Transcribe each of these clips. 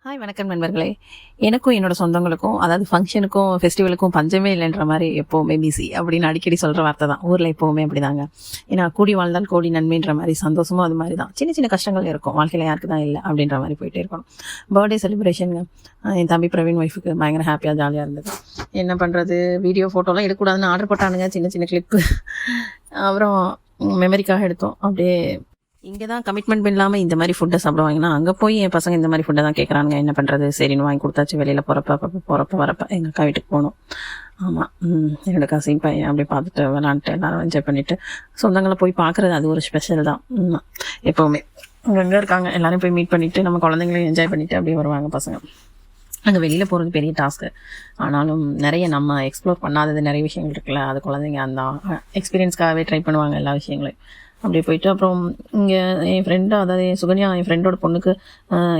Hi வணக்கம் நண்பர்களே. எனக்கும் என்னோட சொந்தங்களுக்கும் அதாவது ஃபங்க்ஷனுக்கும் ஃபெஸ்டிவலுக்கும் பஞ்சமே இல்லைன்ற மாதிரி எப்போவுமே பிஸி அப்படின்னு அடிக்கடி சொல்கிற வார்த்தை தான். ஊரில் எப்போவுமே அப்படி தாங்க. ஏன்னா கூடி வாழ்ந்தால் கோடி நன்மைன்ற மாதிரி சந்தோஷமும் அது மாதிரி தான். சின்ன சின்ன கஷ்டங்கள் இருக்கும், வாழ்க்கையில் யாருக்கு தான் இல்லை அப்படின்ற மாதிரி போயிட்டே இருக்கணும். பர்த்டே செலிப்ரேஷனுங்க, என் தம்பி பிரவீன் ஒய்ஃபுக்கு பயங்கர ஹாப்பியாக ஜாலியாக இருந்தது. என்ன பண்ணுறது, வீடியோ ஃபோட்டோலாம் எடுக்கக்கூடாதுன்னு ஆர்டர் போட்டானுங்க, சின்ன சின்ன கிளிப்பு. அப்புறம் மெமரிக்காக எடுத்தோம். அப்படியே இங்கே தான் கமிட்மெண்ட் இல்லாமல் இந்த மாதிரி ஃபுட்டை சாப்பிடுவாங்கன்னா, அங்கே போய் என் பசங்க இந்த மாதிரி ஃபுட்டை தான் கேட்குறாங்க. என்ன பண்ணுறது, சரின்னு வாங்கி கொடுத்தாச்சு. வெளியில் போகிறப்ப வரப்போ எங்கள் அக்கா வீட்டுக்கு போகணும். ஆமாம், என்னோட கசின் பையன் அப்படியே பார்த்துட்டு விளாண்டுட்டு எல்லாரும் என்ஜாய் பண்ணிவிட்டு சொந்தங்களை போய் பார்க்குறது அது ஒரு ஸ்பெஷல் தான். எப்போவுமே அங்கே இருக்காங்க, எல்லாரும் போய் மீட் பண்ணிவிட்டு நம்ம குழந்தைங்களையும் என்ஜாய் பண்ணிவிட்டு அப்படியே வருவாங்க பசங்க. அங்கே வெளியில் போகிறது பெரிய டாஸ்க்கு. ஆனாலும் நிறைய நம்ம எக்ஸ்ப்ளோர் பண்ணாதது நிறைய விஷயங்கள் இருக்குல்ல, அது குழந்தைங்க அந்த எக்ஸ்பீரியன்ஸ்க்காகவே ட்ரை பண்ணுவாங்க எல்லா விஷயங்களையும். அப்படியே போயிட்டு அப்புறம் இங்கே என் ஃப்ரெண்டு, அதாவது சுகன்யா என் ஃப்ரெண்டோட பொண்ணுக்கு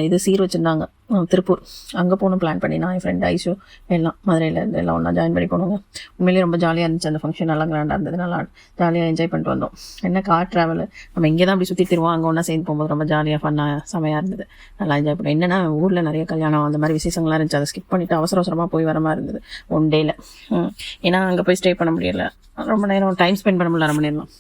இது சீர் வச்சுருந்தாங்க திருப்பூர். அங்கே போகணும் பிளான் பண்ணி நான் என் ஃப்ரெண்ட் ஐஷு எல்லாம் மதுரையில் இருந்து எல்லாம் ஒன்றா ஜாயின் பண்ணி போனோங்க. உண்மையிலேயே ரொம்ப ஜாலியாக இருந்துச்சு. அந்த ஃபங்க்ஷன் நல்லா கிராண்டாக இருந்தது, நல்லா ஜாலியாக என்ஜாய் பண்ணிட்டு வந்தோம். என்ன கார் ட்ராவல், நம்ம இங்கே தான் அப்படி சுற்றி திருவோம், அங்கே ஒன்றா சேர்ந்து போகும்போது ரொம்ப ஜாலியாக ஃபன்னாக செமையாக இருந்தது. நல்லா என்ஜாய் பண்ணோம். என்னென்னா ஊரில் நிறைய கல்யாணம் அந்த மாதிரி விசேஷங்கள்லாம் இருந்துச்சு, அதை ஸ்கிப் பண்ணிவிட்டு அவசரமாக போய் வர மாதிரி இருந்தது ஒன் டேயில். ஏன்னா அங்கே போய் ஸ்டே பண்ண முடியல, ரொம்ப நேரம் டைம் ஸ்பெண்ட் பண்ண முடியல, 1 மணி நேரம்.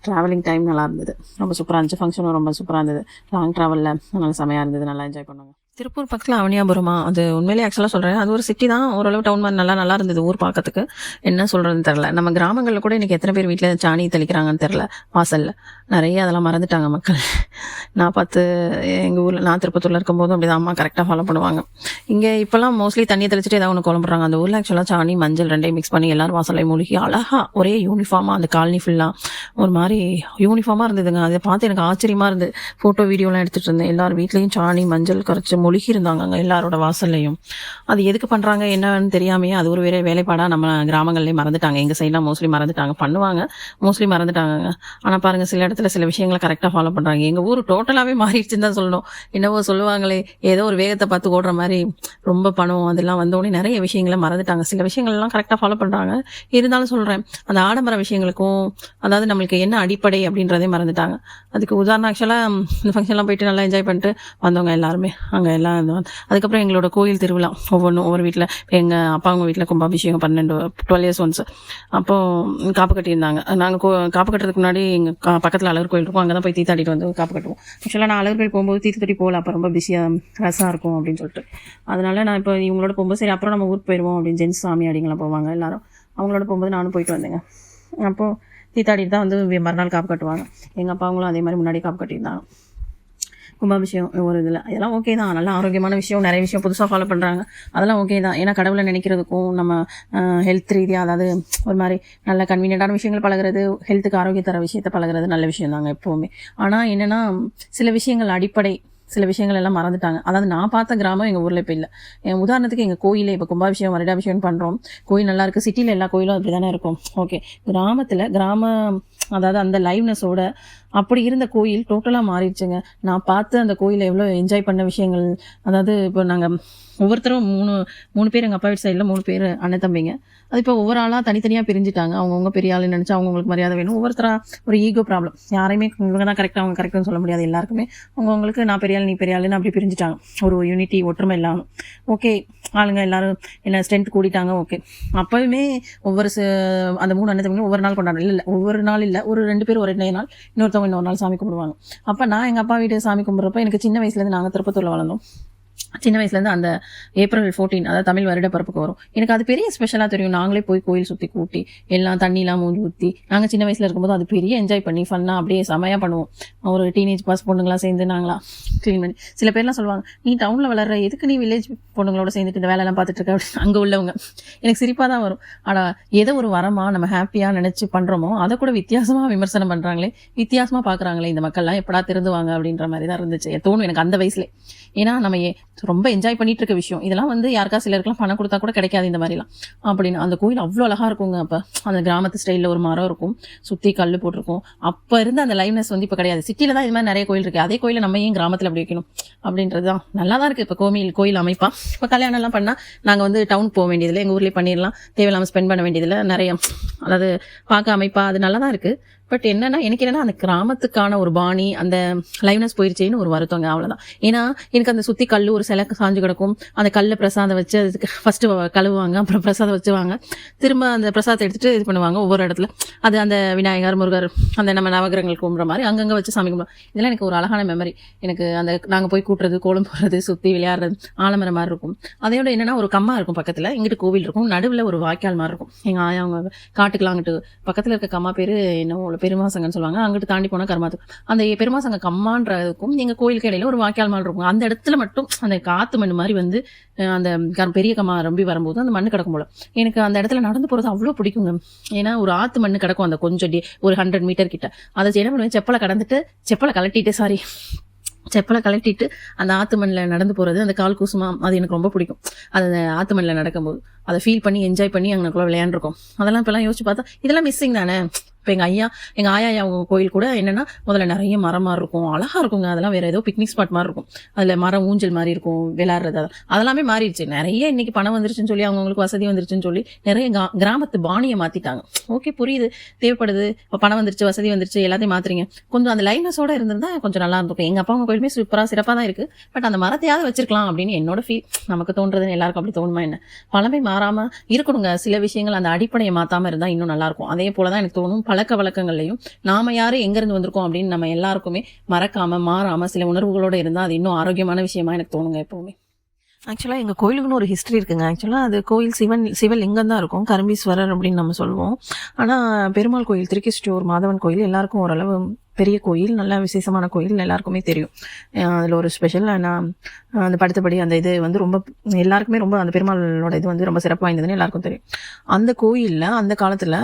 ட்ராவலிங் டைம் நல்லா இருந்தது, ரொம்ப சூப்பராக இருந்துச்சு. ஃபங்க்ஷனும் ரொம்ப சூப்பராக இருந்தது. லாங் ட்ராவலில் நல்லா செமையாக இருந்தது, நல்லா என்ஜாய் பண்ணுவாங்க. திருப்பூர் பக்கத்தில் அவனியாபுரமா, அது உண்மையிலேயே ஆக்சுவலாக சொல்கிறேன், அது ஒரு சிட்டி தான், ஓரளவு டவுன் மாதிரி நல்லா இருந்தது. ஊர் பார்க்கறதுக்கு என்ன சொல்கிறதுன்னு தெரில. நம்ம கிராமங்களில் கூட இன்றைக்கி எத்தனை பேர் வீட்டில் சாணி தெளிக்கிறாங்கன்னு தெரில, வாசலில் நிறைய அதெல்லாம் மறந்துட்டாங்க மக்கள். நான் பார்த்து எங்கள் ஊரில், நான் திருப்பத்தூரில் இருக்கும்போதும் அப்படி தான் அம்மா கரெக்டாக ஃபாலோ பண்ணுவாங்க. இங்கே இப்போல்லாம் மோஸ்ட்லி தண்ணியை தெளிச்சுட்டு ஏதாவது ஒன்று குழம்புறாங்க. அந்த ஊரில் ஆக்சுவலாக சாணி மஞ்சள் ரெண்டையும் மிக்ஸ் பண்ணி எல்லோரும் வாசலை மூழ்கி அழகாக ஒரே யூனிஃபார்மாக அந்த காலனி ஃபுல்லாக ஒரு மாதிரி யூனிஃபார்மாக இருந்ததுங்க. அதை பார்த்து எனக்கு ஆச்சரியமாக இருந்தது. ஃபோட்டோ வீடியோலாம் எடுத்துகிட்டு இருந்தேன். எல்லார் வீட்லேயும் சாணி மஞ்சள் கரைச்சி மொழிகி இருந்தாங்க அங்கே எல்லாரோட வாசல்லையும். அது எதுக்கு பண்ணுறாங்க என்னன்னு தெரியாமையே அது ஒரு வேலைப்பாடாக நம்ம கிராமங்கள்லேயும் மறந்துட்டாங்க. எங்கள் சைட்லாம் மோஸ்ட்லி மறந்துட்டாங்க, பண்ணுவாங்க, மோஸ்ட்லி மறந்துட்டாங்க. ஆனால் பாருங்கள், சில இடத்துல சில விஷயங்களை கரெக்டாக ஃபாலோ பண்ணுறாங்க. எங்கள் ஊர் டோட்டலாகவே மாறிடுச்சுன்னு தான் சொல்லணும். என்னவோ சொல்லுவாங்களே, ஏதோ ஒரு வேகத்தை பார்த்து ஓடுற மாதிரி ரொம்ப பணம் அதெல்லாம் வந்தோடனே நிறைய விஷயங்களை மறந்துட்டாங்க. சில விஷயங்கள்லாம் கரெக்டாக ஃபாலோ பண்ணுறாங்க. இருந்தாலும் சொல்கிறேன், அந்த ஆடம்பர விஷயங்களுக்கும் அதாவது நம்மளுக்கு என்ன அடிப்படை அப்படின்றதே மறந்துட்டாங்க. அதுக்கு உதாரணம் ஆக்சுவலாக இந்த ஃபங்க்ஷன்லாம் போயிட்டு நல்லா என்ஜாய் பண்ணிட்டு வந்தவங்க எல்லாருமே அங்கே எல்லாம். அதுக்கப்புறம் எங்களோட கோயில் திருவிழா ஒவ்வொன்றும் ஒவ்வொரு வீட்டில். எங்கள் அப்பா அவங்க வீட்டில் கும்பாபிஷேகம் 12 இயர்ஸ் ஒன்ஸ். அப்போது காப்பு கட்டியிருந்தாங்க. நாங்கள் காப்பு கட்டுறதுக்கு முன்னாடி எங்கள் பக்கத்தில் அழகர் கோயில் இருக்கும், அங்கே தான் போய் தீத்தாடிட்டு வந்து காப்பு கட்டுவோம். ஆக்சுவலாக நான் அழகர் கோயில் போகும்போது தீர்த்தடி போகல, அப்போ ரொம்ப பிஸியாக ரசாக இருக்கும் அப்படின்னு சொல்லிட்டு. அதனால நான் இப்போ இவங்களோட போகும்போது சரி அப்புறம் நம்ம ஊருக்கு போயிடுவோம் அப்படின்னு ஜென்ஸ் சாமி அடிங்களாம் போவாங்க எல்லாரும். அவங்களோட போகும்போது நானும் போயிட்டு வந்தேங்க. அப்போது தீத்தாடிட்டு தான் வந்து மறுநாள் காப்பு கட்டுவாங்க. எங்கள் அப்பா அவங்களும் அதே மாதிரி முன்னாடி காப்பு கட்டியிருந்தாங்க. கும்பாபிஷேகம் ஒரு இதில் இதெல்லாம் ஓகே தான், நல்லா ஆரோக்கியமான விஷயம், நிறைய விஷயம் புதுசாக ஃபாலோ பண்ணுறாங்க, அதெல்லாம் ஓகே தான். ஏன்னா கடவுளை நினைக்கிறதுக்கும் நம்ம ஹெல்த் ரீதியாக, அதாவது ஒரு மாதிரி நல்ல கன்வீனியண்டான விஷயங்கள் பழகிறது, ஹெல்த்துக்கு ஆரோக்கியம் தர விஷயத்தை பழகிறது நல்ல விஷயம் தாங்க எப்போவுமே. ஆனால் என்னென்னா சில விஷயங்கள் அடிப்படை, சில விஷயங்கள் எல்லாம் மறந்துட்டாங்க. அதாவது நான் பார்த்த கிராமம் எங்கள் ஊரில் இப்போ இல்லை. உதாரணத்துக்கு எங்கள் கோயிலே இப்போ கும்பாபிஷேகம் வருடாபிஷேகம் பண்ணுறோம், கோயில் நல்லா இருக்குது. சிட்டியில் எல்லா கோயிலும் அப்படி தானே இருக்கும். ஓகே, கிராமத்தில் அதாவது அந்த லைவ்னஸோட அப்படி இருந்த கோயில் டோட்டலாக மாறிடுச்சுங்க. நான் பார்த்து அந்த கோயிலை எவ்வளோ என்ஜாய் பண்ண விஷயங்கள், அதாவது இப்போ நாங்கள் ஒவ்வொருத்தரும் மூணு பேர், எங்கள் அப்பா வீட்டு சைடில் 3 பேர் அண்ணன் தம்பிங்க. அது இப்போ ஒவ்வொரு ஆளாக தனித்தனியாக பிரிஞ்சுட்டாங்க. அவங்கவுங்க பெரிய ஆளுன்னு நினச்சா அவங்களுக்கு மரியாதை வேணும். ஒவ்வொருத்தராக ஒரு ஈகோ ப்ராப்ளம், யாரையுமே இவங்க தான் கரெக்டாக அவங்க கரெக்டானு சொல்ல முடியாது. எல்லாருக்குமே அவங்கவுங்களுக்கு நான் பெரிய ஆள் நீ பெரிய ஆளுன்னு அப்படி பிரிஞ்சுட்டாங்க. ஒரு யூனிட்டி ஒற்றுமை இல்லாமல். ஓகே, ஆளுங்க எல்லாரும் என்ன ஸ்ட்ரென்த் கூடிட்டாங்க. ஓகே, அப்போவுமே ஒவ்வொரு அந்த 3 அண்ணன் தம்பிங்களும் ஒவ்வொரு நாள் கொண்டாடுறோம். இல்லை ஒவ்வொரு நாள் இல்லை, ஒரு 2 பேர் ஒரே நாள், இன்னொருத்தவங்க இன்னொரு நாள் சாமி கும்பிடுவாங்க. அப்போ நான் எங்கள் அப்பா வீட்டு சாமி கும்பிட்றப்ப எனக்கு சின்ன வயசுலேருந்து, நாங்கள் திருப்பத்தூரில் வளர்ந்தோம், சின்ன வயசுலேருந்து அந்த ஏப்ரல் 14 அதாவது தமிழ் வருட பிறப்புக்கு வரும். எனக்கு அது பெரிய ஸ்பெஷலாக தெரியும். நாங்களே போய் கோயில் சுற்றி கூட்டி எல்லாம் தண்ணிலாம் மூஞ்சி ஊற்றி நாங்கள் சின்ன வயசில் இருக்கும்போது அது பெரிய என்ஜாய் பண்ணி ஃபன்னாக அப்படியே செமையாக பண்ணுவோம். ஒரு டீனேஜ் பாஸ் பொண்ணுங்களாம் சேர்ந்து நாங்களாம் க்ளீன் பண்ணி. சில பேர்லாம் சொல்லுவாங்க, நீ டவுனில் வளர்ற, எதுக்கு நீ வில்லேஜ் பொண்ணுங்களோட சேர்ந்துட்டு இந்த வேலையெல்லாம் பார்த்துட்டு இருக்க அப்படின்னு. அங்கே உள்ளவங்க எனக்கு சிரிப்பாக தான் வரும். ஆனால் ஏதோ ஒரு வரமாக நம்ம ஹாப்பியாக நினச்சி பண்ணுறோமோ அதை கூட வித்தியாசமாக விமர்சனம் பண்ணுறாங்களே, வித்தியாசமாக பார்க்குறாங்களே இந்த மக்கள்லாம், எப்படா திருந்துவாங்க அப்படின்ற மாதிரி தான் இருந்துச்சு தோணும் எனக்கு அந்த வயசுல. ஏன்னா நம்ம ரொம்ப என்ஜாய் பண்ணிட்டு இருக்க விஷயம் இதெல்லாம் வந்து யாருக்கா சிலருக்குலாம் பணம் கொடுத்தா கூட கிடைக்காது இந்த மாதிரிலாம் அப்படின்னு. அந்த கோயில் அவ்வளோ அழகாக இருக்குங்க. அப்போ அந்த கிராமத்து ஸ்டைலில் ஒரு மரம் இருக்கும், சுற்றி கல் போட்டிருக்கும். அப்போ இருந்து அந்த லைவ்னஸ் வந்து இப்போ கிடையாது. சிட்டியில் தான் இது மாதிரி நிறைய கோயில் இருக்குது. அதே கோயிலை நம்ம ஏன் கிராமத்தில் அப்படி வைக்கணும் அப்படின்றது தான் நல்லா தான் இருக்குது. இப்போ கோயில் அமைப்பா இப்போ கல்யாணம்லாம் பண்ணால் நாங்கள் வந்து டவுனுக்கு போக வேண்டியதில்லை, எங்கள் ஊர்லேயே பண்ணிடலாம், தேவையில்லாமல் ஸ்பெண்ட் பண்ண வேண்டியதில்லை நிறைய, அதாவது பார்க்க அமைப்பா அது நல்லா தான் இருக்குது. பட் எனக்கு என்னன்னா அந்த கிராமத்துக்கான ஒரு பாணி அந்த லைவ்னஸ் போயிருச்சேன்னு ஒரு வருத்தங்க, அவ்வளவுதான். ஏன்னா எனக்கு அந்த சுத்தி கல் ஒரு சிலை சாஞ்சு கிடக்கும், அந்த கல்ல பிரசாதம் வச்சு அதுக்கு ஃபர்ஸ்ட் கழுவுவாங்க, அப்புறம் பிரசாதம் வச்சுவாங்க, திரும்ப அந்த பிரசாதத்தை எடுத்துட்டு இது பண்ணுவாங்க ஒவ்வொரு இடத்துல. அது அந்த விநாயகர் முருகர் அந்த நம்ம நவகிரகங்கள் கும்பிட்ற மாதிரி அங்கங்க வச்சு சாமி கும்பிடுவோம். இதெல்லாம் எனக்கு ஒரு அழகான மெமரி. எனக்கு அந்த நாங்க போய் கூட்டுறது, கோலம் போடுறது, சுத்தி விளையாடுறது, ஆலமரம் மாதிரி இருக்கும். அதையோட என்னன்னா ஒரு கம்மா இருக்கும் பக்கத்துல, இங்கிட்டு கோவில் இருக்கும், நடுவில் ஒரு வாய்க்கால் மாதிரி இருக்கும். எங்க ஆயா அவங்க காட்டுக்கெல்லாம் அங்கிட்டு பக்கத்துல இருக்க கம்மா பேரு என்ன பெருமாசங்கன்னு சொல்லுவாங்க, அங்கிட்டு தாண்டி போனா கருமாத்து. அந்த பெருமாசங்க கம்மான்றதுக்கும் எங்க கோயிலுக்கு இடையில ஒரு வாய்க்கால் மாதிரி இருக்கும். அந்த இடத்துல மட்டும் அந்த காத்து மண் மாதிரி வந்து அந்த பெரிய கம்மா ரொம்பி வரும்போது அந்த மண்ணு கிடக்கும் போல எனக்கு அந்த இடத்துல நடந்து போறது அவ்வளவு பிடிக்குங்க. ஏன்னா ஒரு ஆத்து மண்ணு கிடக்கும் அந்த கொஞ்சம் ஒரு 100 மீட்டர் கிட்ட. அதை என்ன பண்ணுவேன், செப்பலை கலட்டிட்டு அந்த ஆத்து மண்ணில் நடந்து போறது, அந்த கால் கூசுமா, அது எனக்கு ரொம்ப பிடிக்கும். அது ஆத்து மண்ணில் நடக்கும்போது அதை ஃபீல் பண்ணி என்ஜாய் பண்ணி அங்கனக்குள்ள விளையாண்டுருக்கோம். அதெல்லாம் இப்பெல்லாம் யோசிச்சு பார்த்தா இதெல்லாம் மிஸ்ஸிங் தானே. இப்போ எங்க ஆயா அவங்க கோயில் கூட என்னன்னா முதல்ல நிறைய மரம் மாதிரி இருக்கும், அழகா இருக்குங்க. அதெல்லாம் வேற ஏதோ பிக்னிக் ஸ்பாட் மாதிரி இருக்கும். அதுல மரம் ஊஞ்சல் மாதிரி இருக்கும், விளையாடுறது, அதெல்லாமே மாறிடுச்சு. நிறைய இன்னைக்கு பணம் வந்துருச்சுன்னு சொல்லி அவங்களுக்கு வசதி வந்துருச்சுன்னு சொல்லி நிறைய கிராமத்து பாணியை மாத்திட்டாங்க. ஓகே, புரியுது, தேவைப்படுது, இப்போ பணம் வந்துருச்சு, வசதி வந்துருச்சு, எல்லாத்தையும் மாத்துறீங்க. கொஞ்சம் அந்த லைனஸோட இருந்திருந்தா கொஞ்சம் நல்லா இருந்திருக்கும். எங்க அப்பா அவங்க கோயிலுமே சிறப்பாக தான் இருக்கு. பட் அந்த மரத்தையாவது வச்சிருக்கலாம் அப்படின்னு என்னோட ஃபீல். நமக்கு தோன்றதுன்னு எல்லாருக்கும் அப்படி தோணுமா என்ன? பழமை மாறாம இருக்கணுங்க. சில விஷயங்கள் அந்த அடிப்படையை மாத்தாம இருந்தா இன்னும் நல்லா இருக்கும். அதே போலதான் எனக்கு தோணும் பழக்க வழக்கங்கள்லையும் நாம யாரு எங்க இருந்து வந்திருக்கோம் அப்படின்னு நம்ம எல்லாருக்குமே மறக்காம மாறாம சில உணர்வுகளோட இருந்தா அது இன்னும் ஆரோக்கியமான விஷயமா எனக்கு தோணுங்க எப்பவுமே. ஆக்சுவலாக எங்கள் கோயிலுக்குன்னு ஒரு ஹிஸ்ட்ரி இருக்குங்க. ஆக்சுவலாக அது கோயில் சிவலிங்கம் தான் இருக்கும், கரும்பீஸ்வரர் அப்படின்னு நம்ம சொல்லுவோம். ஆனால் பெருமாள் கோயில், திருக்கேஷ்டூர் மாதவன் கோயில் எல்லாருக்கும் ஓரளவு பெரிய கோயில், நல்ல விசேஷமான கோயில், எல்லாருக்குமே தெரியும். அதில் ஒரு ஸ்பெஷல் அந்த படுத்தபடி அந்த இது வந்து ரொம்ப எல்லாருக்குமே ரொம்ப அந்த பெருமாளோட இது வந்து ரொம்ப சிறப்பு வாய்ந்ததுன்னு எல்லாருக்கும் தெரியும். அந்த கோயிலில் அந்த காலத்தில்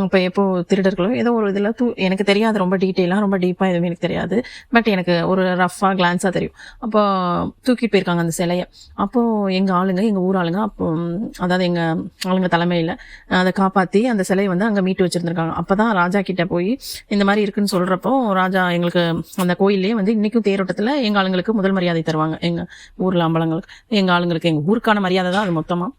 இப்போ எப்போ திருடர்களோ ஏதோ ஒரு இதில் எனக்கு தெரியாது ரொம்ப டீட்டெயிலாக, ரொம்ப டீப்பாக எதுவுமே எனக்கு தெரியாது. பட் எனக்கு ஒரு ரஃபாக கிளான்ஸாக தெரியும். அப்போ தூக்கிட்டு போயிருக்காங்க அந்த சிலையை. அப்போது எங்கள் ஊர் ஆளுங்க அப்போ அதாவது எங்கள் ஆளுங்க தலைமையில் அதை காப்பாற்றி அந்த சிலையை வந்து அங்கே மீட்டு வச்சுருந்துருக்காங்க. அப்போ தான் ராஜா கிட்டே போய் இந்த மாதிரி இருக்குன்னு சொல்கிறப்போ ராஜா எங்களுக்கு அந்த கோயிலே வந்து இன்றைக்கும் தேரோட்டத்தில் எங்கள் ஆளுங்களுக்கு முதல் மரியாதை தருவாங்க. எங்கள் ஊரில் அம்பலங்களுக்கு எங்கள் ஆளுங்களுக்கு எங்கள் ஊருக்கான மரியாதை தான் அது மொத்தமாக.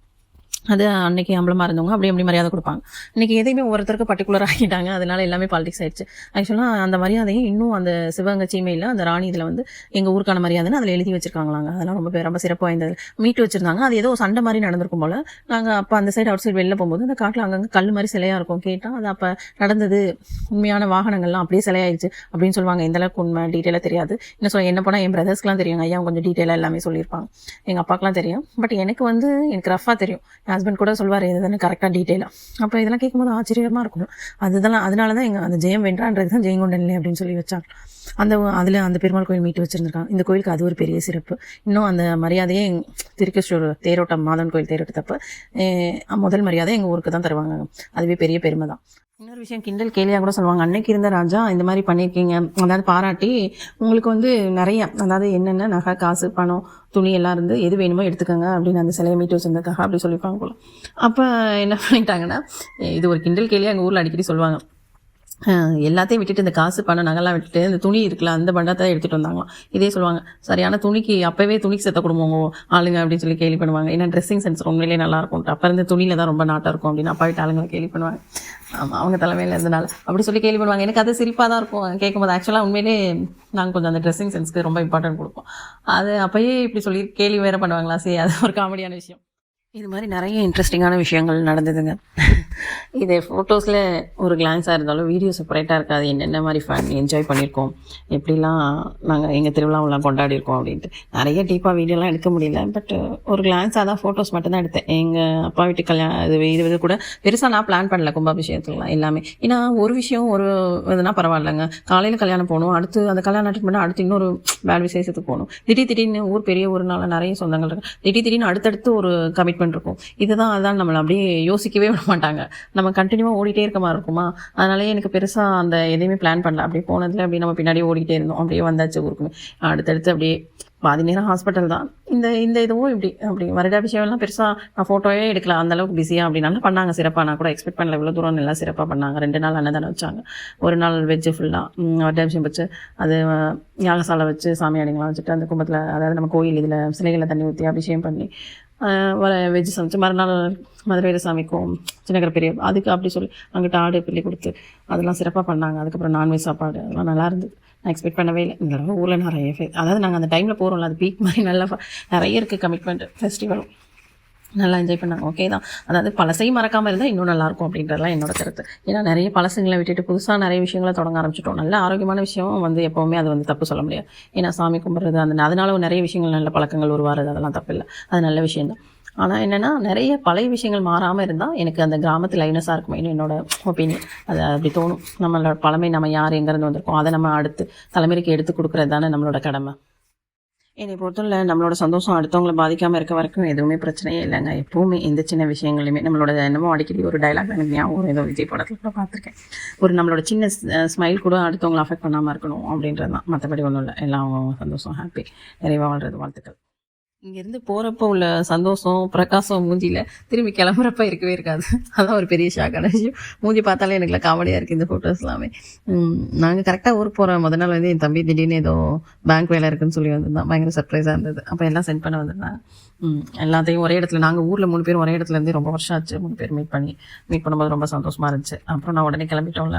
அது அன்னைக்கு அம்பலமாக இருந்தவங்க அப்படி மரியாதை கொடுப்பாங்க. இன்னைக்கு எதையுமே ஒருத்தருக்கு பர்டிகுலர் ஆகிட்டாங்க, அதனால எல்லாமே பாலிடிக்ஸ் ஆயிடுச்சு. ஆக்சுவலாக அந்த மரியாதையும் இன்னும் அந்த சிவகங்கை சீமையில் அந்த ராணி இதில் வந்து எங்கள் ஊருக்கான மரியாதைன்னு அதில் எழுதி வச்சிருக்காங்களாங்க. அதெல்லாம் ரொம்ப சிறப்பு வாய்ந்தது மீட்டு வச்சிருந்தாங்க. அது ஏதோ சண்டை மாதிரி நடந்திருக்கும் போல. நாங்கள் அப்போ அந்த சைடு அவுட் சைடு வெளில போகும்போது அந்த காட்டில் அங்கங்கே கல் மாதிரி சிலையாக இருக்கும். கேட்டால் அது அப்போ நடந்தது, உண்மையான வாகனங்கள்லாம் அப்படியே சிலையாயிடுச்சு அப்படின்னு சொல்லுவாங்க. இந்த அளவுக்கு உண்மை டீட்டெயிலாக தெரியாது. என்ன போனால் என் பிரதர்ஸ்க்குலாம் தெரியும், ஐயா கொஞ்சம் டீட்டெயிலாக எல்லாமே சொல்லியிருப்பாங்க. எங்கள் அப்பாக்கெலாம் தெரியும். பட் எனக்கு ரஃபாக தெரியும். ஹஸ்பண்ட் கூட சொல்வார் இதுதானே கரெக்டாக டீட்டெயிலாக. அப்போ இதெல்லாம் கேட்கும்போது ஆச்சரியமாக இருக்கும். அதனால தான் எங்கள் அந்த ஜெயம் வென்றான்றது தான் ஜெயங்கொண்டன்லே அப்படின்னு சொல்லி வச்சாங்க. அந்த பெருமாள் கோயில் மீட்டு வச்சுருந்துருக்காங்க. இந்த கோயிலுக்கு அது ஒரு பெரிய சிறப்பு. இன்னும் அந்த மரியாதையே திருக்கேஷ்டூர் தேரோட்டம் மாதவன் கோயில் தேரோட்டத்தப்போ முதல் மரியாதை எங்கள் ஊருக்கு தான் தருவாங்க. அதுவே பெரிய பெருமை தான். இன்னொரு விஷயம் கிண்டல் கேலியாக கூட சொல்லுவாங்க, அன்னைக்கு இருந்த ராஜா இந்த மாதிரி பண்ணியிருக்கீங்க, அதாவது பாராட்டி உங்களுக்கு வந்து நிறைய, அதாவது என்னென்ன நகை காசு பணம் துணி எல்லாம் இருந்து எது வேணுமோ எடுத்துக்கோங்க அப்படின்னு அந்த சிலையை மீட்டு வச்சிருந்ததுக்காக அப்படி சொல்லியிருப்பாங்க போல. அப்போ என்ன பண்ணிட்டாங்கன்னா, இது ஒரு கிண்டல் கேலியாக எங்கள் ஊரில் அடிக்கடி சொல்லுவாங்க, எல்லாத்தையும் விட்டுட்டு இந்த காசு பணம் நகைலாம் விட்டுட்டு இந்த துணி இருக்குல்ல அந்த பண்டத்தை எடுத்துகிட்டு வந்தாங்களாம். இதே சொல்லுவாங்க, சரியான துணிக்கு அப்போவே துணிக்கு செத்த குடும்பங்க ஆளுங்க அப்படின்னு சொல்லி கேள்வி பண்ணுவாங்க. ஏன்னா ட்ரெஸ்ஸிங் சென்ஸ் உண்மையிலே நல்லா இருக்கும், அப்போ இருந்து துணியில தான் ரொம்ப நாட்டாக இருக்கும் அப்படின்னு அப்பா வீட்டு ஆளுங்களை கேள்வி பண்ணுவாங்க. ஆமாம், அவங்க தலைமையில் இருந்தனால அப்படி சொல்லி கேள்வி பண்ணுவாங்க. எனக்கு அது சிரிப்பாக தான் இருக்கும் கேட்கும்போது. ஆக்சுவலாக உண்மையிலே நாங்கள் கொஞ்சம் அந்த ட்ரெஸ்ஸிங் சென்ஸ்க்கு ரொம்ப இம்பார்ட்டன்ட் கொடுப்போம். அது அப்போயே இப்படி சொல்லி கேள்வி வேறு பண்ணுவாங்களா, சரி அது ஒரு காமெடியான விஷயம். இது மாதிரி நிறைய இன்ட்ரெஸ்டிங்கான விஷயங்கள் நடந்ததுங்க. இது ஃபோட்டோஸில் ஒரு கிளான்ஸாக இருந்தாலும் வீடியோ செப்பரேட்டாக இருக்காது. என்னென்ன மாதிரி ஃபன் என்ஜாய் பண்ணியிருக்கோம், எப்படிலாம் நாங்கள் எங்கள் திருவிழாவெல்லாம் கொண்டாடியிருக்கோம் அப்படின்ட்டு நிறைய டீப்பாக வீடியோலாம் எடுக்க முடியல. பட் ஒரு கிளான்ஸாக தான் ஃபோட்டோஸ் மட்டும்தான் எடுத்தேன். எங்கள் அப்பா வீட்டு கல்யாணம் இது கூட பெருசாக நான் பிளான் பண்ணல கும்பாபிஷேகத்துலாம் எல்லாமே. ஏன்னா ஒரு விஷயம் ஒரு இதுனா பரவாயில்லைங்க, காலையில் கல்யாணம் போகணும், அடுத்து அந்த கல்யாணம் அட்டெண்ட் பண்ணால் அடுத்து இன்னொரு பேட் விசேஷத்துக்கு போகணும், திடீர்னு பெரிய ஒரு நாள் நிறைய சொந்தங்கள் இருக்கு, திடீர்னு அடுத்தடுத்து ஒரு கமிட்மெண்ட் இருக்கும். இதுதான் அதான் நம்மளை அப்படியே யோசிக்கவே விட மாட்டாங்க. நம்ம கண்டினியூவா ஓடிட்டே இருக்க மாதிரி இருக்குமா, அதனாலேயே எனக்கு பெருசா அந்த எதையுமே பிளான் பண்ணல. அப்படியே போனதுல அப்படியே நம்ம பின்னாடியே ஓடிட்டே இருந்தோம். அப்படியே வந்தாச்சு ஊருக்குமே. அடுத்தடுத்து அப்படியே பாதி நேரம் ஹாஸ்பிட்டல் தான். இந்த இதுவும் அப்படி வருடாபிஷேகம்லாம் பெருசா நான் ஃபோட்டோவே எடுக்கல, அந்த அளவுக்கு பிஸியாக அப்படின்னாலும் பண்ணாங்க சிறப்பாக. நான் கூட எக்ஸ்பெக்ட் பண்ணல இவ்வளோ தூரம் நல்லா சிறப்பாக பண்ணாங்க. 2 நாள் அன்னதானம் வச்சாங்க, ஒரு நாள் வெஜ்ஜு ஃபுல்லாக வருடாபிஷேகம் வச்சு அது யாகசாலை வச்சு சாமியாடிங்களாம் வச்சுட்டு அந்த கும்பத்தில், அதாவது நம்ம கோயில் இதில் சிலைகளை தண்ணி ஊற்றி அபிஷேகம் பண்ணி வெஜ் சமைச்சு மறுநாள் மதுரை சாமிக்கும் சின்னகர பெரிய அதுக்கு அப்படி சொல்லி அங்கிட்ட ஆடு பிள்ளை கொடுத்து அதெல்லாம் சிறப்பாக பண்ணாங்க. அதுக்கப்புறம் நான்வெஜ் சாப்பாடு அதெல்லாம் நல்லா இருந்தது. நான் எக்ஸ்பெக்ட் பண்ணவே இல்லை. இந்த தடவை ஊரில் நிறைய அதாவது நாங்கள் அந்த டைமில் போகிறோம்ல, அது பீக் மாதிரி நல்லா நிறைய இருக்குது கமிட்மெண்ட். ஃபெஸ்டிவலும் நல்லா என்ஜாய் பண்ணாங்க. ஓகே தான், அதாவது பழசையும் மறக்காமல் இருந்தால் இன்னும் நல்லாயிருக்கும் அப்படின்றதுலாம் என்னோட கருத்து. ஏன்னா நிறைய பழசுங்களை விட்டுட்டு புதுசாக நிறைய விஷயங்களை தொடங்க ஆரம்பிச்சிட்டோம். நல்ல ஆரோக்கியமான விஷயம் எப்போவுமே அது தப்பு சொல்ல முடியாது. ஏன்னா சாமி கும்பிட்றது அதனால நிறைய விஷயங்கள் நல்ல பழக்கங்கள் உருவாருது, அதெல்லாம் தப்பு இல்லை, அது நல்ல விஷயம்தான். ஆனால் என்னென்னா நிறைய பழைய விஷயங்கள் மாறாமல் இருந்தால் எனக்கு அந்த கிராமத்து லைனஸாக இருக்குமே என்னோட ஒப்பீனியன். அது அப்படி தோணும். நம்மளோட பழமை நம்ம யார் எங்கேருந்து வந்திருக்கோம் அதை நம்ம அடுத்து தலைமுறைக்கு எடுத்து கொடுக்குறது தானே நம்மளோட கடமை. என்னை பொறுத்தவரை நம்மளோட சந்தோஷம் அடுத்தவங்களை பாதிக்காமல் இருக்க வரைக்கும் எதுவுமே பிரச்சனையே இல்லைங்க. எப்போவுமே எந்த சின்ன விஷயங்களையுமே நம்மளோட என்னமோ அடிக்கடி ஒரு டைலாக் எனக்கு ஞாபகம் ஏதோ விஜய் படத்தில் கூட பார்த்துருக்கேன். நம்மளோட சின்ன ஸ்மைல் கூட அடுத்தவங்களை அஃபெக்ட் பண்ணாமல் இருக்கணும் அப்படின்றது தான். மற்றபடி ஒன்றும் இல்லை, எல்லாம் சந்தோஷம் ஹாப்பி நிறைவாக வாழ்றது வாழ்த்துக்கள். இங்கேருந்து போகிறப்போ உள்ள சந்தோஷம் பிரகாசம் மூஞ்சியில் திரும்பி கிளம்புறப்ப இருக்கவே இருக்காது. அதான் ஒரு பெரிய ஷாக்கான விஷயம். மூஞ்சி பார்த்தாலே எனக்குலாம் காமெடியாக இருக்குது இந்த ஃபோட்டோஸ் எல்லாமே. நாங்கள் கரெக்டாக ஊருக்கு போகிறோம் முதல் நாள் என் தம்பி திடீர்னு ஏதோ பேங்க் வேலை இருக்குன்னு சொல்லி வந்திருந்தான். பயங்கர சர்ப்ரைஸாக இருந்தது. அப்போ எல்லாம் சென்ட் பண்ண வந்திருந்தாங்க. எல்லாத்தையும் ஒரே இடத்துல நாங்கள் ஊரில் 3 பேரும் ஒரே இடத்துல இருந்து ரொம்ப வருஷம் ஆச்சு. 3 பேர் மீட் பண்ணும்போது ரொம்ப சந்தோஷமாக இருந்துச்சு. அப்புறம் நான் உடனே கிளம்பிட்டோம்ல.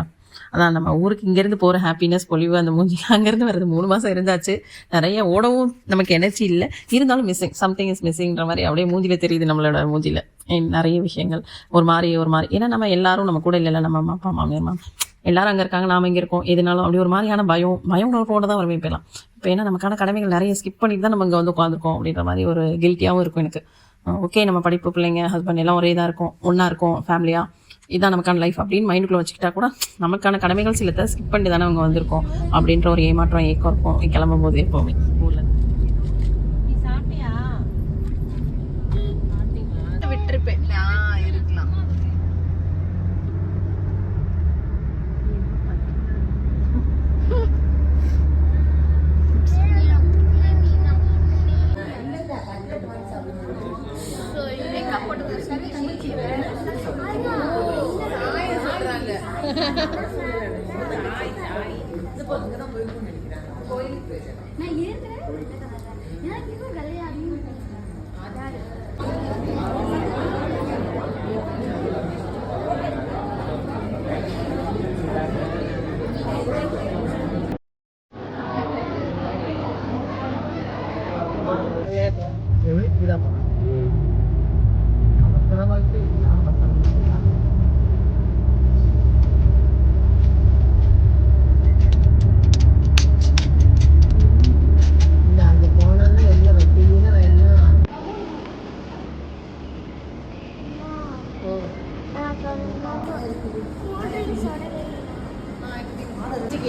அதான் நம்ம ஊருக்கு இங்கேருந்து போகிற ஹாப்பினஸ் பொலிவு அந்த மூஞ்சி அங்கேருந்து வருது. 3 மாதம் இருந்தாச்சு. நிறைய ஓடவும் நமக்கு எனர்ஜி இல்லை, இருந்தாலும் மிஸ்ஸிங் சம்திங் இஸ் மிஸ்ஸிங்கிற மாதிரி அப்படியே மூஞ்சியில் தெரியுது. நம்மளோட மூஞ்சியில் நிறைய விஷயங்கள் ஒரு மாதிரி ஏன்னா நம்ம எல்லாரும் நம்ம கூட இல்லைல்ல, நம்ம அம்மா அப்பா மாமியார் எல்லாரும் அங்கே இருக்காங்க, நாம் இங்கே இருக்கோம். எதுனாலும் அப்படி ஒரு மாதிரியான பயம் உணர்வோடு தான் வருமே இப்போலாம். இப்போ ஏன்னா நமக்கான கடமைகள் நிறைய ஸ்கிப் பண்ணிட்டு தான் நம்ம இங்கே உட்காந்துருக்கோம் அப்படின்ற மாதிரி ஒரு கில்ட்டியாகவும் இருக்கும் எனக்கு. ஓகே, நம்ம படிப்பு பிள்ளைங்க ஹஸ்பண்ட் எல்லாம் ஒரே இதாக இருக்கும், ஒன்றா இருக்கும் ஃபேமிலியாக, இதான் நமக்கான லைஃப் அப்படின்னு மைண்டுக்குள்ளே வச்சுக்கிட்டா கூட நமக்கான கடமைகள் சிலத்தை ஸ்கிப் பண்ணி தானே அவங்க வந்திருக்கோம் அப்படின்ற ஒரு ஏமாற்றம் ஏக்கம் இருக்கும் கிளம்பும் போது எப்போவுமே ஊரில். விட்டுருப்பேன் இருக்கலாம்.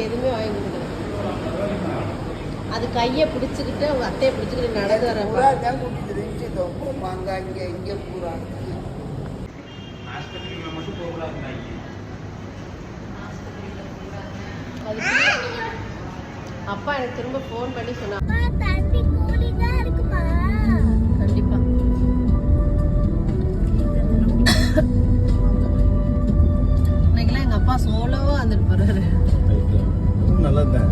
எதுவுமே வாங்கி அது கையை பிடிச்சிக்கிட்டு அவங்க அத்தையை பிடிச்சிக்கிட்டு நடந்து வரேன். அப்பா எனக்கு திரும்ப ஃபோன் பண்ணி சொன்னாங்க கண்டிப்பா இன்னைக்கெல்லாம் எங்க அப்பா சோலோவா வந்துட்டு போறாரு. நல்லதுதான்.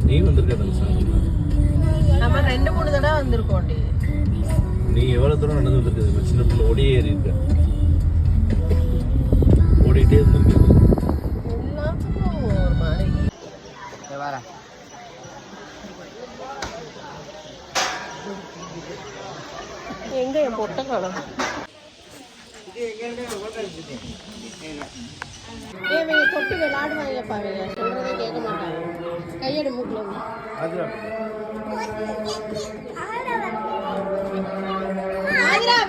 நீ வந்திருக்க நம்ம 2-3 தடவை வந்திருக்கோம். நீ எவ்வளவு தூரம் நடந்து வந்திருக்க? சின்ன பிள்ளை ஓடியே ஏறி இருக்க, ஓடிட்டே இருந்திருக்கு. எல்லாத்துக்கும் ஒரு மாதிரி எங்க என் பொட்டை காணும். தொட்டு விளையாடுவாங்கப்பா, சொல்றதே கேட்க மாட்டாங்க. கையெடு மூக்குல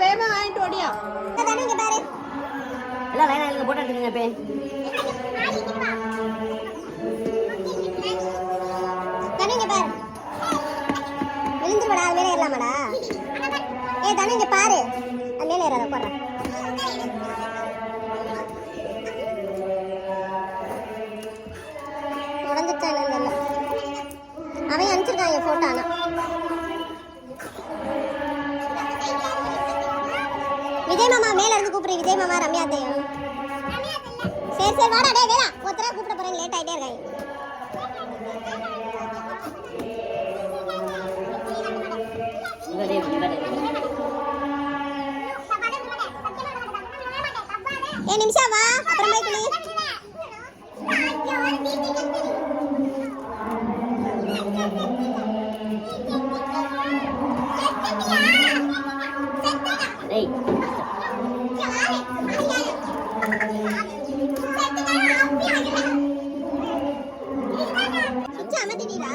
வேகமா வாங்கிட்டு ஓடியா. எல்லாம் வேணாம் போட்டோ எடுத்துக்கீங்க. பே தனிங்க பாரு, விழுந்துருவடா. அது மேலே ஏறலாமாடா? தனிங்க பாரு, அது மேலே ஏறாத போடுறேன். அவன் அனுப்பிச்சிருக்காங்க போட்டோ. ஆனா விஜய் மாமா மேல இருந்து கூப்பிடுறீங்க. விஜய் மாமா ரம்யா அத்தையும். சரி வாடா. டேய் வேணா, ஒருத்தரா கூப்பிட போறேன், லேட் ஆயிட்டே இருக்காங்க. நிமிஷா வா அப்புறம் போய் குளி. டேய் சுச்சு அமதிடா.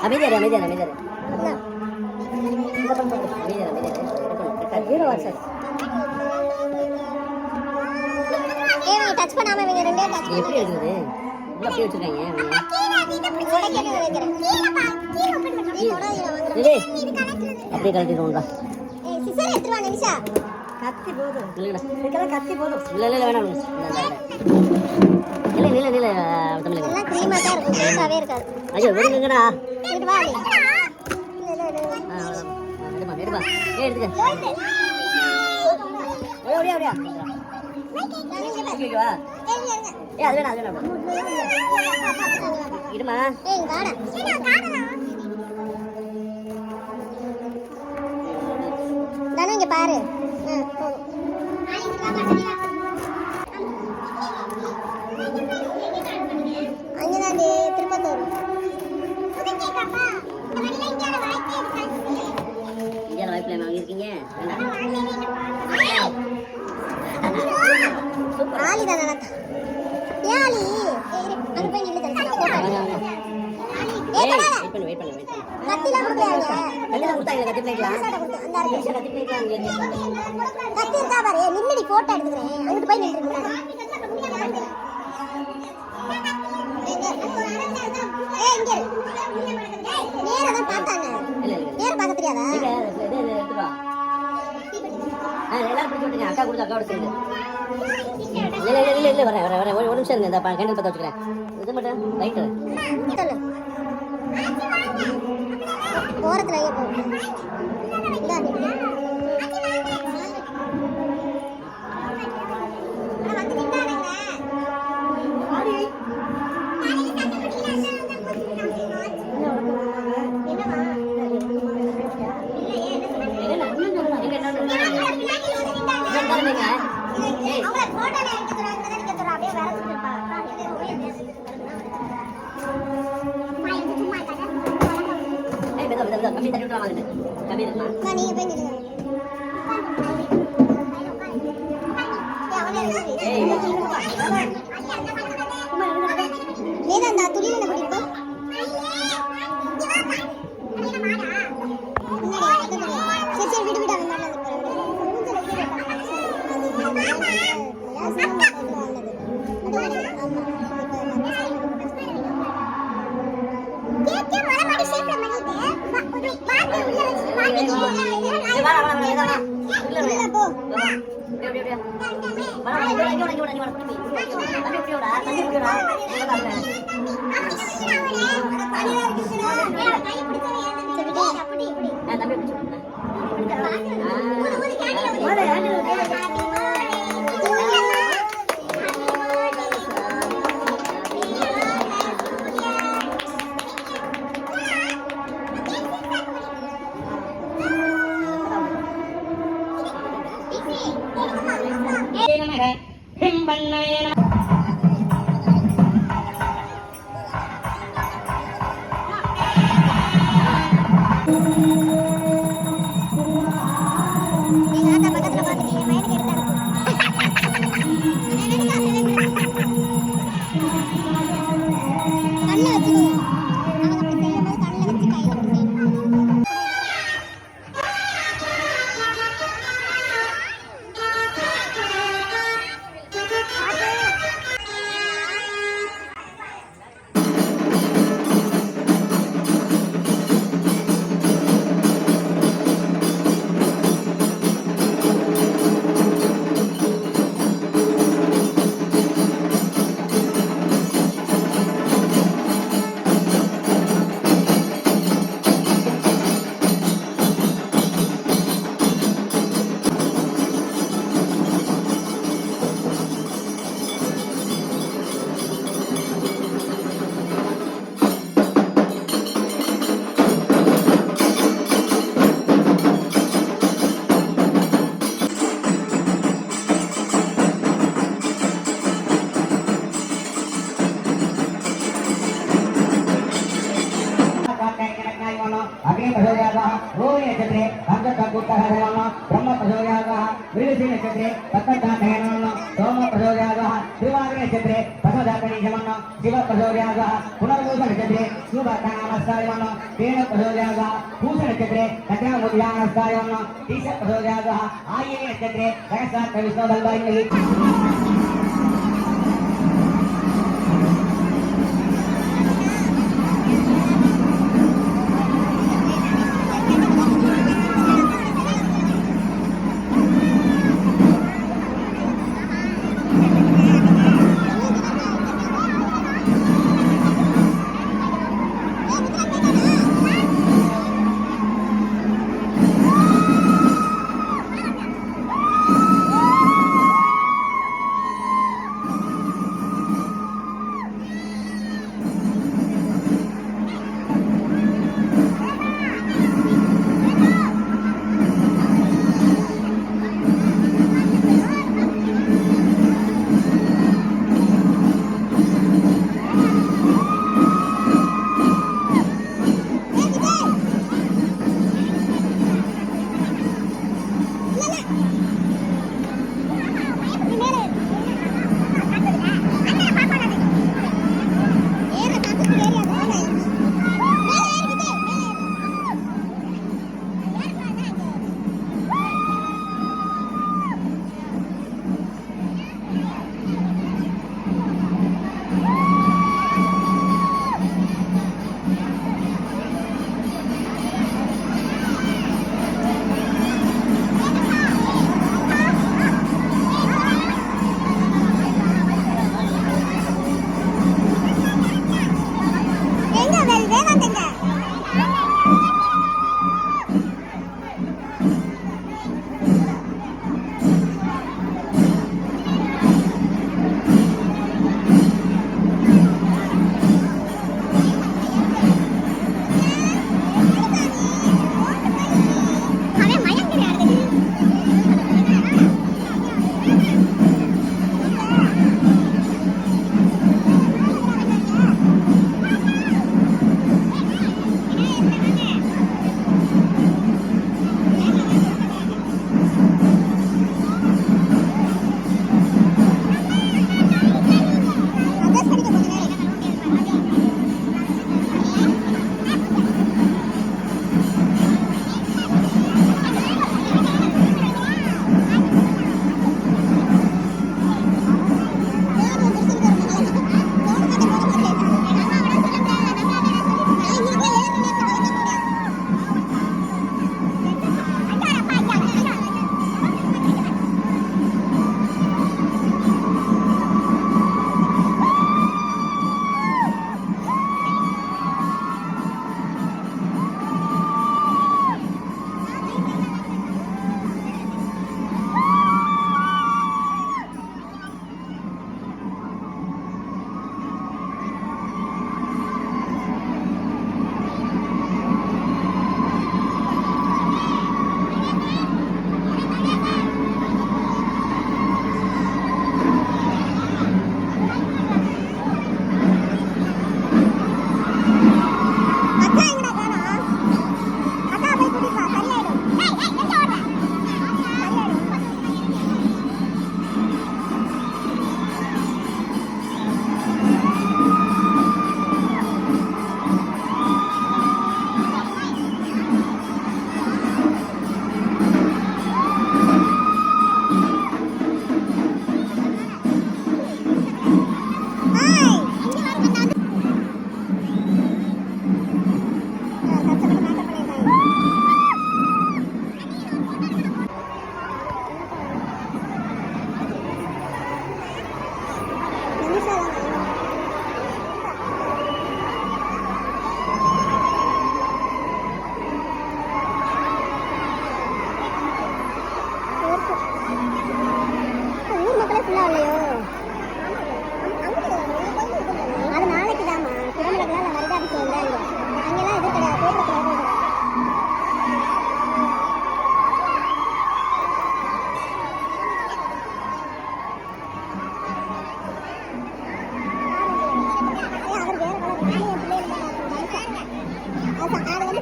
அமைதியாரு அமைதியாரு அமைதியாரு ஏய் டச் பண்ணாம இவங்க ரெண்டே டச் எப்படி எடுக்குது அப்படியே வச்சிருக்காங்க அப்படியே கழட்டிடுவோம்டா ஏய் சிசர் எடுத்து வா நிமிஷா. கத்தி போதும் இல்லைடா இதுக்கெல்லாம் கத்தி போதும் இல்லை இல்லை வேணாம் இல்லை இல்லை இல்லை தமிழ் எல்லாம் க்ரீமா தான் இருக்கும், கேக்காவே இருக்காது. ஐயோ விடுங்கடா இங்க வா நீ. எடுப்பா எடுப்பா எடுத்துக்க ஓடியா ஓடியா வா ஏ அது வேணாம் அது வேணாம் இருமா ஏய் வாடா. தானே இங்க பாரு. போதும். அங்கதாண்டி திருப்பத்தூர். இந்தியாவில் வாய்ப்பில் வாங்கியிருக்கீங்க ஆலி தான் நடக்க. ஏன் ஆலி? அங்க போய் நில்லு தரேன். ஏய் தொடாத. வெயிட் பண்ணு வெயிட் பண்ணு வெயிட் பண்ணு கத்திலாம் கொடுக்கலையாங்க. கட்டில கொடுத்தாங்க கட்டி பிளேட்லாம் அந்த இருக்கு. கட்டி பிளேட்லாம் கத்தி இருக்கா பாரு. நில்லுடி போட்டோ எடுத்துக்கிறேன். அங்கிட்டு போய் நின்று முன்னாடி. ஏய் இங்க இரு. நேரா தான் பார்த்தாங்க. இல்லை இல்லை நேரா பார்க்க தெரியாதா? இல்லை இது எடுத்துவா எல்லாரும் பிடிச்சி விட்டுங்க அக்கா கொடுத்து அக்காவோட சேர்ந்து இல்லை இல்லை இல்லை இல்லை வரேன் வரேன் வரேன் ஒரு நிமிஷம் இருங்க இந்த கேண்டில் பற்ற வச்சுக்கிறேன் இது மட்டும் லைட்டு சொல்லு. ஓரத்துல ஐயா போ. இந்தா நீ. கம்மி தட்டி விட்டு வாங்க கம்மி இருக்கலாம் நீங்க போய் நில்லுங்க. நீதான் அந்த துணியில பிடிப்போம். சரி சரி விடு விடு அவன் மேல प्रचोदयातः रोहिणी नक्षत्रे अंशकूटः ब्रह्म प्रचोदयातः मृगशी नक्षत्रे तत्तदानयनं सोम प्रचोदयातः श्रीवाग्रे नक्षत्रे प्रसदाकनीजमन् शिव प्रचोदयातः पुनर्भूष नक्षत्रे शुभकामस्तायमन् तेन प्रचोदयातः भूष नक्षत्रे दक्षिणमुद्यानस्तायमन् ईश प्रचोदयातः आयिनी नक्षत्रे सहस्रात् विष्णुदल्बायिनी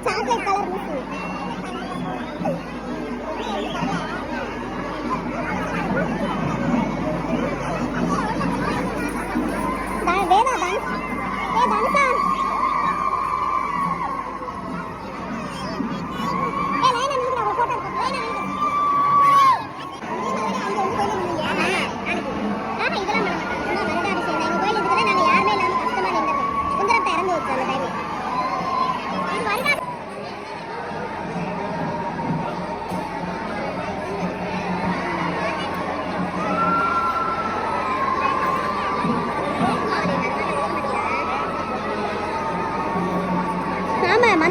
சாக்லேட் கலர்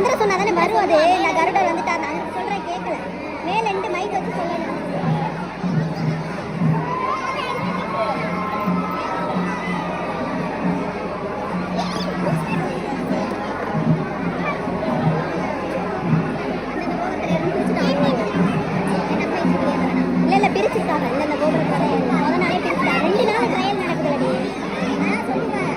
மந்திர சொன்னா தானே வரும். அது நான் கருடர் வந்துட்டாங்க சொல்றேன் கேட்கல. மேல 2 மைக் வச்சு சொல்லணும். இல்ல பிரிச்சுட்டாங்க. இல்ல இந்த கோபுரத்தை முத நாளே பிரிச்சுட்டாங்க. 2 நாள் ட்ரையல் நடக்குதுலடி. சொல்லுவேன்.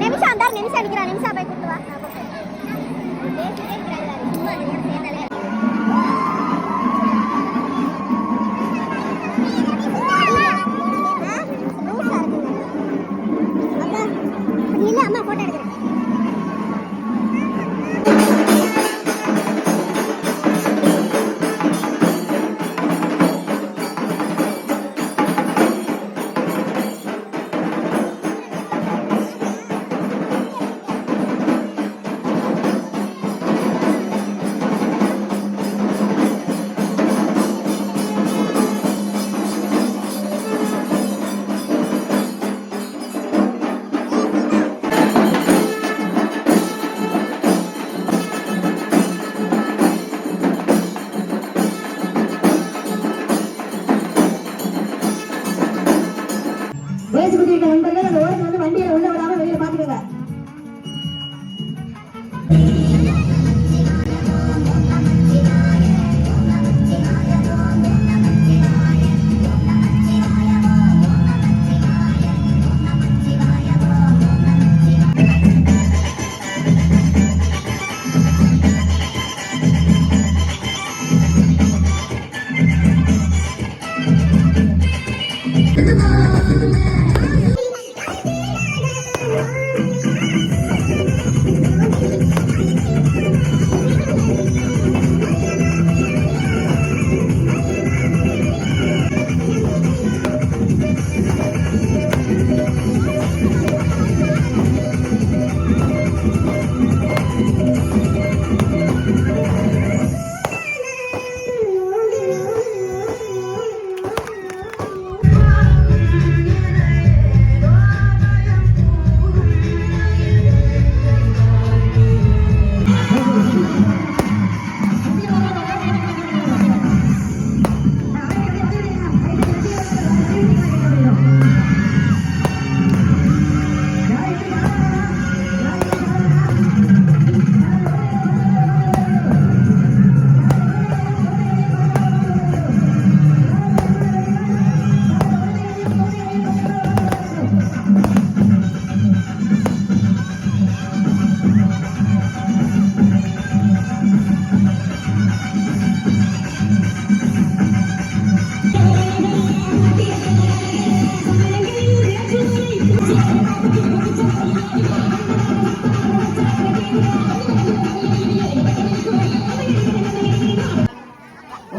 நிமிஷம் அந்த நிமிஷம் அடிக்கிறான். நிமிஷம் போய் கூட்டு வா. சும்மா அதோட சேர்ந்தாலே இல்ல அம்மா போட்டோ எடுக்கிறேன். பேசி கொடுத்திருக்க நண்பர்கள் அந்த ஓரத்தில் வந்து வண்டியை உள்ள விடாம வெளியில பாத்துக்கோங்க.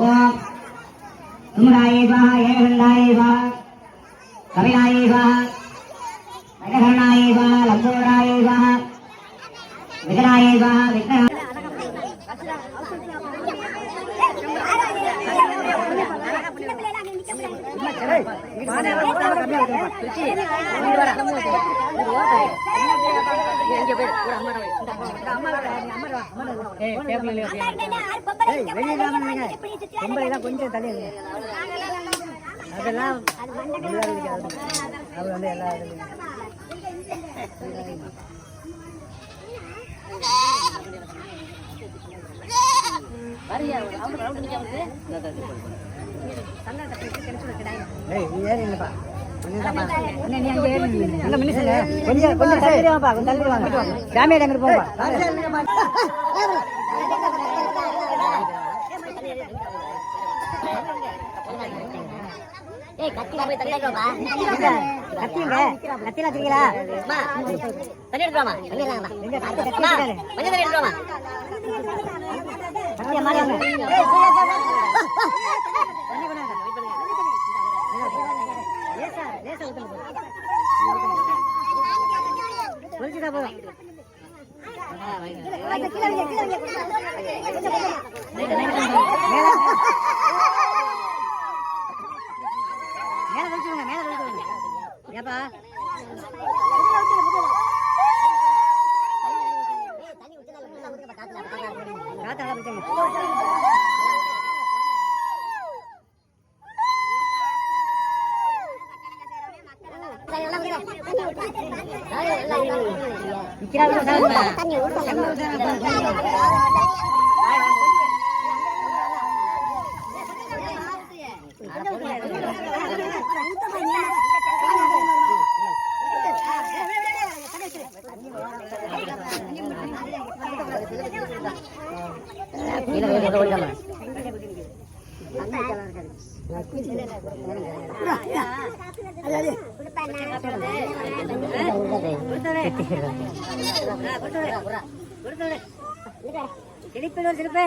ஓம் துமராயே ஸ்வாஹா ஏககண்டாயே ஸ்வாஹா கபிலாயே ஸ்வாஹா வைககர்ணாயே ஸ்வாஹா லம்போதராயே ஸ்வாஹா விகடாயே ஸ்வாஹா விக்ன கொஞ்சம் தள்ளி அதெல்லாம் அவர் வந்து எல்லா கத்தியில போய் தண்ணி எடுக்கலாமா? கத்திங்க கத்தியில வச்சிருக்கீங்களா? தண்ணி எடுக்கலாமா? தண்ணி கொஞ்சம் தண்ணி எடுக்கலாமா? கத்தியா மாறி வாங்க. போதும் மேல வச்சுருங்க மேல வச்சுருங்க ஏப்பா காத்தால வச்சுங்க திருப்பி திருப்பி